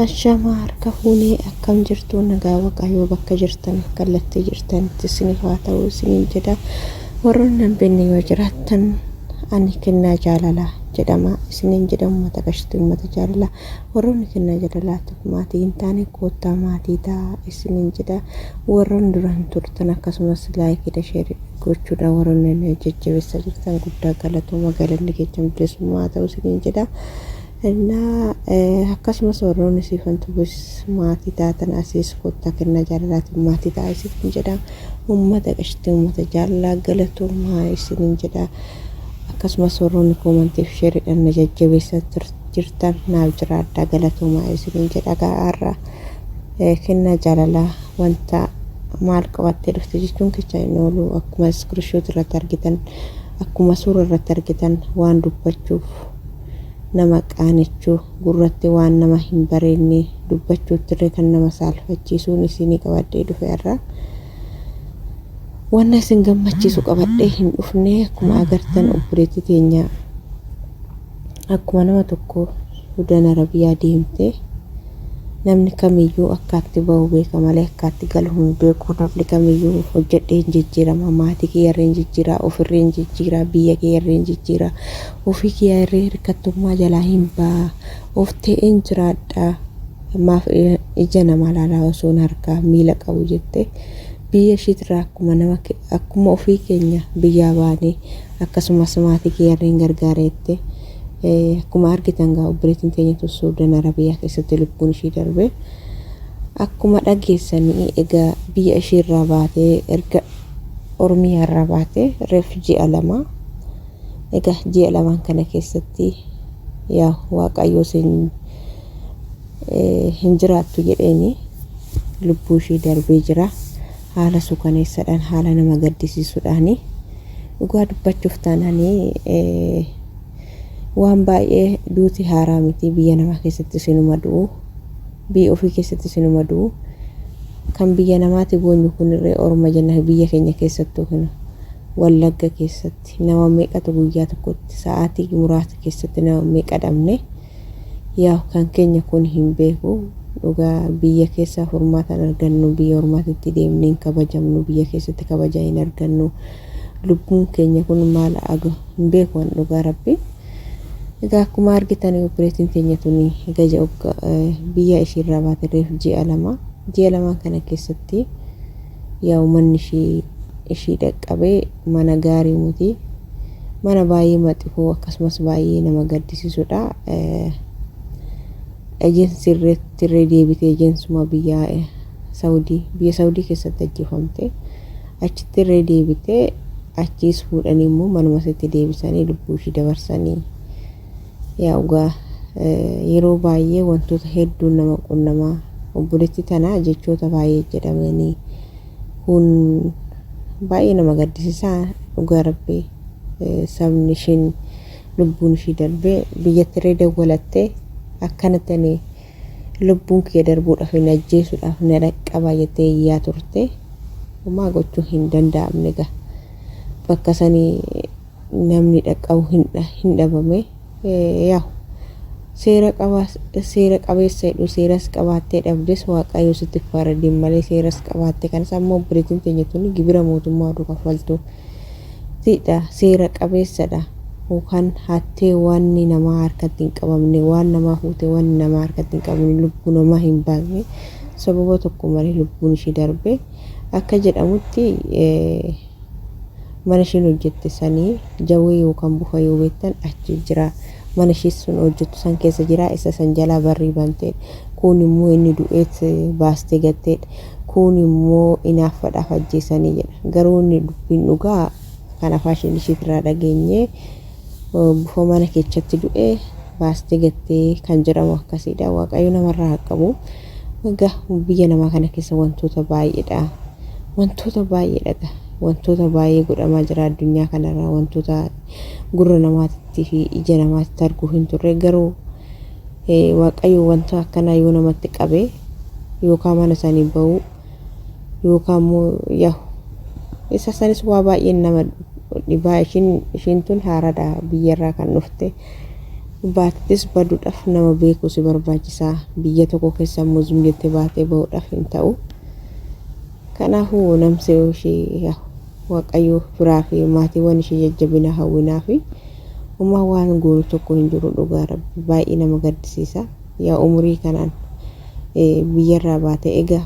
Ashama harka fuunee akkam jirtu nagaa waaqayyoo bakka jirtan kallattii jirtan isiniif haa ta'u isiniin jedha. Warroon nan beekne yoo jiraattan ani kennaa jaalalaa jedhama isiniin jedhamu mata qashtii uummata jaalalaa. Warroonni kennaa jaalalaatu maatii hin taane koottaa maatii ta'a isiniin jedha. Warroon duraan turtan akkasumas laayikii sheerii gochuudha. Warroon jajjabeessaa jirtan guddaa galatooma galanni keessan bilisummaa haa ta'u isiniin jedha. Akkasumas warroonni siifantu bus maatii taatan asiis koottaa kennaa jaalalaatu maatii ta'a isiniin jedha. Uummata qashtii uummata jaalalaa galatoomaa isiniin jedha. Akkasumas warroonni koomantiif sheeriidhaan na jajjabeessaa jirtan naaf jiraadhaa galatoomaa isiniin jedha. Gaarraa kennaa jaalalaa wanta maal qabattee dhufte jechuun kichaa hin oolu akkuma iskiriishoot irratti argitan akkuma suura irratti argitan waan dubbachuuf nama qaanichuu gurratti waan nama hin bareenye dubbachuutti illee kan nama saalfachiisuun isinii qabadhee dhufe irraa waan isin gammachiisu qabadhee hin dhufne akkuma agartan obboleettii teenya akkuma nama tokko Suudaan Arabiyaa deemte namni kamiyyuu akkaatti ba'u beeka malee akkaatti galu hin beeku. Namni kamiyyuu hojjedhee jijjiirama maatii kiyyarreen jijjiira ofirreen jijjiira biyya kiyyarreen jijjiira ofii kiyyarree hirkattummaa jalaa hin ba'a of ta'een jiraadha maaf ija nama laalaa osoo harkaa miila qabu jette biyya ishiitirraa akkuma ofii keenya biyyaa baanee akkasumas maatii kiyyarreen gargaareette akkuma argitan gaa obboleettiin teenya Suudaan Arabiyaa keessatti lubbuun ishii darbe akkuma dhageessanii egaa biyya ishiirraa baatee erga Oromiyaarraa baatee reef ji'a lama egaa ji'a lamaan kana keessatti yaa waaqayyoo hin jiraattu jedheeni lubbuu ishii darbee jira. Haala suukaneessaadhaan haala nama gaddisiisuudhaani dhugaa dubbachuuf taananii waan baay'ee duuti haaraa miti biyya namaa keessatti sinuma du'u biyya ofii keessatti sinuma du'u kan biyya namaati boonyu kun irree orma jenna biyya keenya keessattuu kana Wallagga keessatti nama meeqatu guyyaa tokkotti sa'aatii muraasa keessatti nama meeqa dhabne yaa kan keenya kun hin beeku dhugaa biyya keessaa furmaatan argannu biyya ormaatitti deemneen kabajamnu biyya keessatti kabajaa hin argannu lubbuun keenya kun maal aga hin beeku dhugaa rabbi. Egaa akkuma argitan obboleettiin teenya tuni egaa biyya ishiirraa baate reef ji'a lama kana keessatti yaa manni ishii dhaqqabee mana gaarii muti mana baay'ee maxifoo akkasumas baay'ee nama gaddisiisudha. Ejeensi irree deebitee ejeensuma biyya Saawudii keessatti ajjeefamte achitti irree deebitee achiis fuudhanii immoo manuma isaatti deebisanii lubbuu ishii dabarsanii yaa ugaa yeroo baay'ee wantoota hedduun nama qunnamaa obboleettii tanaa jechoota baay'ee jedhamanii kun baay'ee nama gaddisiisaa dhugaa rabbii sabni ishiin lubbuun ishii darbee biyyatti irree dawwalattee akkanatti lubbuun kee darbuudhaaf hin ajjeesuudhaaf na dhaqqaba jettee iyyaa turte homaa gochuu hin danda'amne gaa bakka sanii namni dhaqqabu hin dhabame yaa seera qabeessa jedhu seeras qabaattee dhabdes waaqayyo sitti faradin malee seeras qabaatte kan sammoo obboleettiin teenya tuni gibira mootummaa oduu kaffaltu tidha seera qabeessadha yookaan hattee waan namaa harkatti hin qabamne waan namaa fuute waan namaa harkatti hin qabamne lubbuu namaa hin baasne sababa tokko malee lubbuun ishii darbe akka jedhamutti mana ishiin hojjette sanii jawwee yookaan bufa yoo beektan achi jira. Mana ishii sun hojjettu san keessa jira isa san jalaa barrii bantee kun immoo inni du'eet baastee gattee kun immoo inaaffadhaaf ajjeesanii jedha garuu inni dubbiin dhugaa kan afaashin ishiitirraa dhageenye bufa mana keessatti du'ee baastee gattee kan jedhamu akkasiidha. Waaqayyo namarraa qabu egaa biyya namaa kana keessa wantoota baay'eedha wantoota baay'ee godhamaa jira addunyaa kanarraa wantoota gurra namaatti fi ija namaatti arguu hin turre garuu waaqayyo wanta akkanaa yoo namatti qabee yookaan mana isaanii ba'u yookaan immoo yaa isa sanis waa baay'ee nama dhibaa ishiin tun haaraadha biyyarraa kan dhufte baattis baduudhaaf nama beeku si barbaachisaa biyya tokko keessa muuzum jettee baatee bahuudhaaf hin ta'u. Kanaafuu namsee ishee waaqayyo firaa fi maatiiwwan ishee jajjabina hawwinaa fi uumaa waan goonu tokko hin jiru dhugaa rabbi baay'ee nama gaddisiisa. Yaa umurii kanaan biyyarraa baatee egaa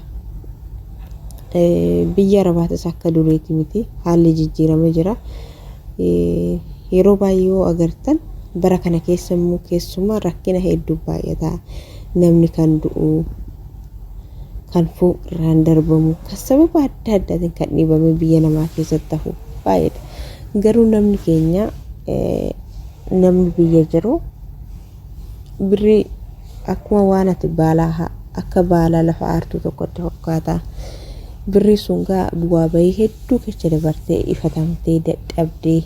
biyyarraa baates akka dureetti miti haalli jijjiiramee jira. Yeroo baay'ee agartan bara kana keessumaa rakkina hedduu baay'ata namni kan du'u kan fuudhaan darbamu kan sababa adda addaatiin kan dhibame biyya namaa keessatti ta'u baay'eedha. Garuu namni keenya namni biyya jiru birrii akkuma waan ati baalaa akka baalaa lafa aartuu tokkotti fakkaata. Birrii sun gaa bu'aa bahii hedduu keessa dabartee ifatamtee dadhabdee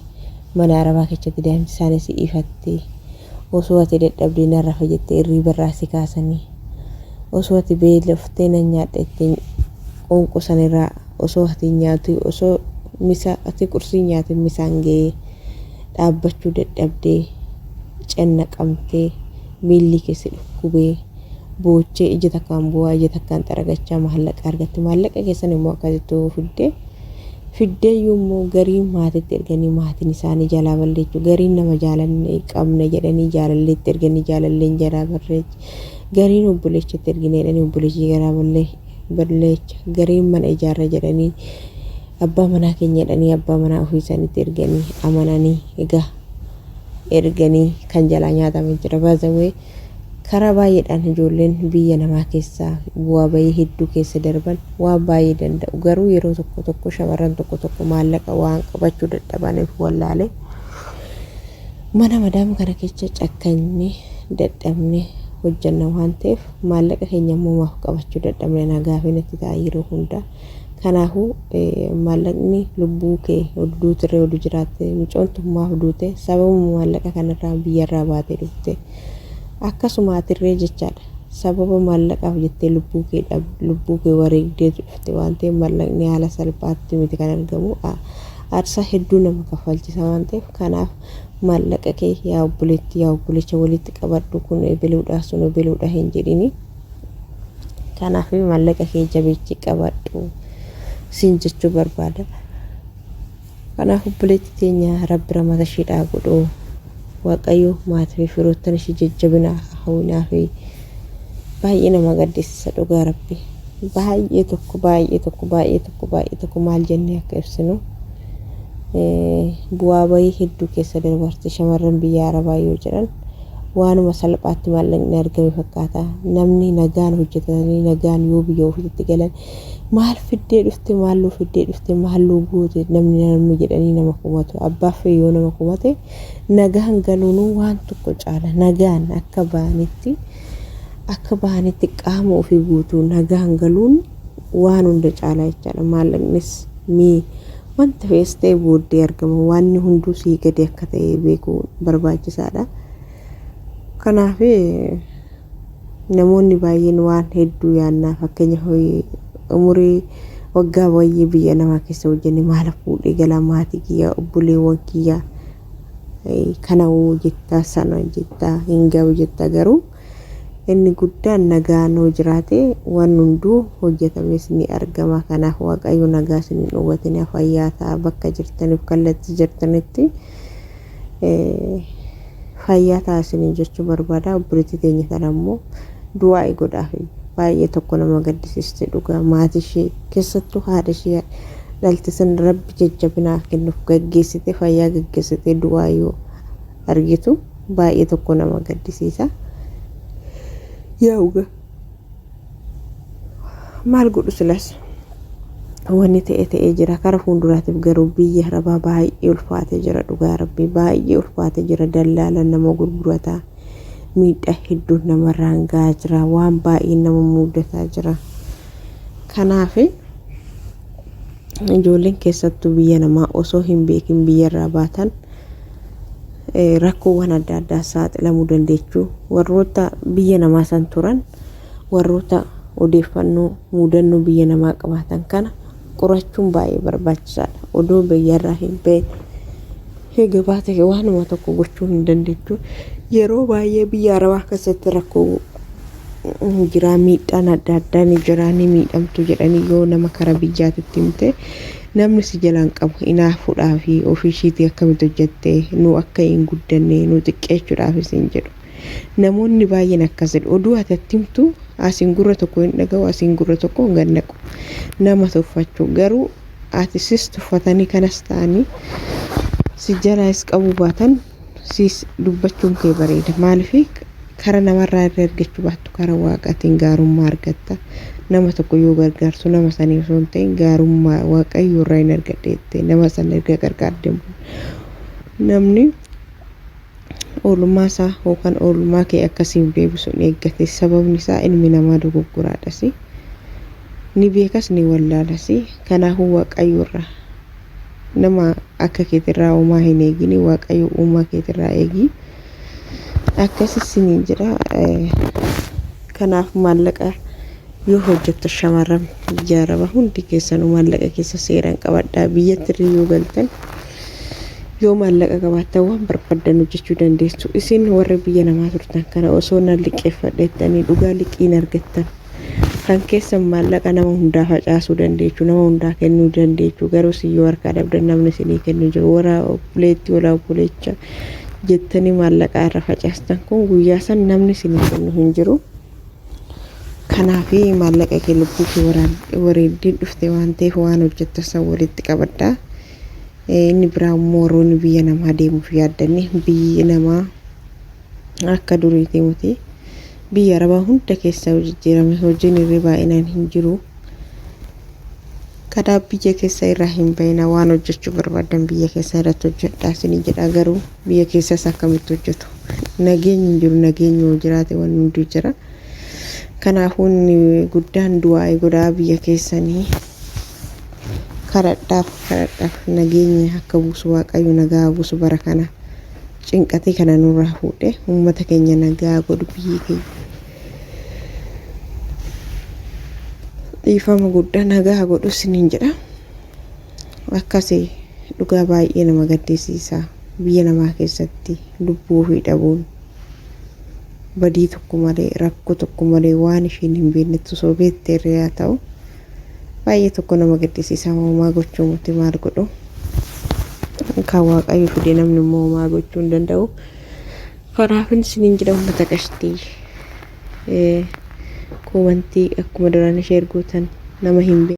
mana arabaa keessatti deemti isaanis ifattee osoo ati dadhabdee narrafa jettee irrii barraasi kaasanii osoo ati beelaftee nan nyaadha ittiin qonqosanirraa osoo ati nyaatu osoo misa ati qursii nyaate misaan ga'ee dhaabbachuu dadhabdee cannaqamtee miilli keessa dhukkubee boochee ija takkaan bu'aa ija takkaan xaragachaa maallaqa argatte maallaqa keessan immoo akkasitti fiddee yommuu garii maatiitti erganii maatiin isaanii jalaa balleechuu gariin nama jaalanne qabna jedhanii jaalalleetti erganii jaalalleen jalaa barreecha gariin obboleechatti erganii jedhanii obboleechii garaa balleecha gariin mana ijaarra jedhanii abbaa manaa keenya jedhanii abbaa manaa ofii isaaniitti erganii amananii egaa erganii kan jalaa nyaataman jira baazawee karaa baay'eedhaan ijoolleen biyya namaa keessaa bu'aa bahii hedduu keessa darban waan baay'ee danda'u garuu yeroo tokko shamarran tokko maallaqa waan qabachuu dadhabaniif wallaalee mana madaam kana keessa cakkannee dadhabne hojjanna waan ta'eef maallaqa keenya immoo qabachuu dadhabne nagaafin itti ta'aa yeroo hunda. Kanaafuu maallaqni lubbuu kee odduu tiree oduu jiraatte micoontummaaf duute sababa maallaqa kanarraa biyyarraa baatee dhufte. Akkasuma atirree jechaadha sababa maallaqaaf jettee lubbuu kee wareegdee dhufte waan ta'eef maallaqni haala salphaatti miti kan argamu aarsaa hedduu nama kaffalchisa waan ta'eef kanaaf maallaqa kee yaa obboleecha walitti qabadhu kun ebeluudhaa sun ebeluudhaa hin jedhini. Kanaaf maallaqa kee jabeechi qabadhu siin jechuu barbaada. Kanaaf obboleetti teenya rabbi ramata shidhaa godhoo waaqayyo maatii firoottan ishee jajjabina hawwinaa fi baay'ee nama gaddisiisa dhugaa rabbi baay'ee tokko maal jennee akka ibsinu bu'aa bahii hedduu keessa darbarte shamarran biyya arabaa yoo jedhan waanuma salphaatti maallaqni argame fakkaata namni nagaan hojjetanii nagaan yoo biyya ofiitti galan maal fiddee dhufte maalluu goote namni jedhanii nama kumatu abbaaf yoo nama kumate nagaan galuun waan tokko caala nagaan akka baanitti qaama ofii guutuu nagaan galuun waan hunda caala jechaadha. Maallaqnis wanta feestee booddee argama waan hunduu sii gadi akka ta'e beekuu barbaachisaadha. Kanaaf namoonni baay'een waan hedduu yaannaa fakkeenyaaf umurii waggaa baay'ee biyya namaa keessa hojjenne maal fuudhee galaa maatii kiyyaa obboleewwan kiyyaa kana jettaa sana jettaa hin gahu jettaa garuu inni guddaan nagaan hoo jiraate waan hunduu hojjetames ni argama. Kanaaf waaqayyo nagaa isin dhowwatanii fayyaa ta'a bakka jirtaniif kallattii jirtanitti fayyaa ta'a isin jechuu barbaada. Obboleettii teenya tanammoo du'aa godhaaf baay'ee tokko nama gaddisiiste dhugaa maatii ishee keessattuu haadha ishee dhalti san rabbi jajjabinaaf kennuuf gaggeessite fayyaa gaggeessite du'aa yoo argitu baay'ee tokko nama gaddisiisa. Yaa maal godhu silas wanni ta'ee jira karaa fuulduraatiif garuu biyya arabaa baay'ee ulfaatee jira dhugaa rabbi baay'ee ulfaatee jira dallaala nama gurgurata miidhaa hedduu namarraan gahaa jira waan baay'ee nama mudataa jira. Kanaaf ijoolleen keessattuu biyya namaa osoo hin beekin biyyarraa baatan rakkoowwan adda addaa saaxilamuu dandeechuu warroota biyya namaa san turan warroota odeeffannoo mudannoo biyya namaa qabaatan kana qorachuun baay'ee barbaachisaadha. Odoo biyyarraa hin Egaa baatee waanuma tokko gochuu hin dandeechu. Yeroo baay'ee biyya Arabaa keessatti rakkoo jira, miidhaan adda addaa ni jira, ni miidhamtu jedhanii yoo nama kara biyyaatitti himte namni si jalaan qabu inaafuudhaa fi ofiishiitii akkamitti hojjettee nu akka hin guddanne nu xiqqeechuudhaaf isin jedhu. Namoonni baay'een akkas jedhu. Oduu ati himtu asiin gurra tokko hin dhaga'u, asiin gurra tokko hin gannaqu. Nama tuffachuu garuu ati sis tuffatanii kanas ta'anii si jalaas qabu baatan sis dubbachuun kee bareeda. Maaliif kara namarraa irraa argachuu baattu kara waaqaatiin gaarummaa argatta. Nama tokko yoo gargaarsu nama sanii osoo hin ta'in gaarummaa waaqayyo irraa hin argadheette nama sana erga gargaarde namni oolmaa isaa yookaan oolmaa kee akkasiin deebisu hin eeggate. Sababni isaa ilmi namaa dogogguraadhas ni beekas ni wallaalas. Kanaafuu waaqayyo irraa nama akka keetirraa uumaa hin eegini, waaqayyo uumaa keetirraa eegi. Akkasisiniin jedha. Kanaaf maallaqa yoo hojjettu shamarran biyya Arabaa hundi keessanuu maallaqa keessa seeraan qabadhaa. Biyyatti yoo galtan yoo maallaqa qabaattan waan barbaadan hojjechuu dandeessu. Isin warri biyya namaa turtan kana osoo nan liqeeffadheettanii dhugaa liqiin argattan kan keessan maallaqa nama hundaa facaasuu dandeechu, nama hundaa kennuu dandeechu. Garuu si yoo harkaa dhabdan namni isinii kennu jiru. Warra obboleetti walaa obboleecha jettanii maallaqa irra facaastan kun guyyaa san namni isinii kennu hin jiru. Kanaaf maallaqa kee lubbuu kee wareeddii dhufte waan ta'eef waan hojjettu san walitti qabadhaa. Inni biraa mooroonni biyya namaa deemuuf yaaddanne biyyi namaa akka duriitii miti. Biyya Arabaa hunda keessa jijjiirame hojiin irra baay'inaan hin jiru. Kadaa biyya keessa irraa hin baay'ina waan hojjechuu barbaadan biyya keessa irratti hojjedhaa isinii jedha. Garuu biyya keessas akkamitti hojjetu? Nageenyi hin jiru, nageenyi yoo jiraate waan hundi jira. Kanaafuu inni guddaan du'aa godhaa biyya keessanii kadhadhaaf nageenya akka buusu waaqayyo nagaa buusu bara kana cinqatee kana nurraa fuudhee uummata keenya nagaa godhu biyyi keenya. Dhiifama guddaa nagaa godhu isiniin jedha. Akkasii dhugaa baay'ee nama gaddisiisa. Biyya namaa keessatti lubbuu fi dhabuun badii tokko malee rakkoo tokko malee waan ishiin hin beeknetti osoo beektee yaa ta'u baay'ee tokko nama gaddisiisa. Uumaa gochuu muti maal godhu kan waaqayyo fide namni immoo uumaa gochuu hin danda'u. Kanaaf isiniin jedha uummata qashtii kumantii akkuma duraan ishee ergootan nama hin beekne.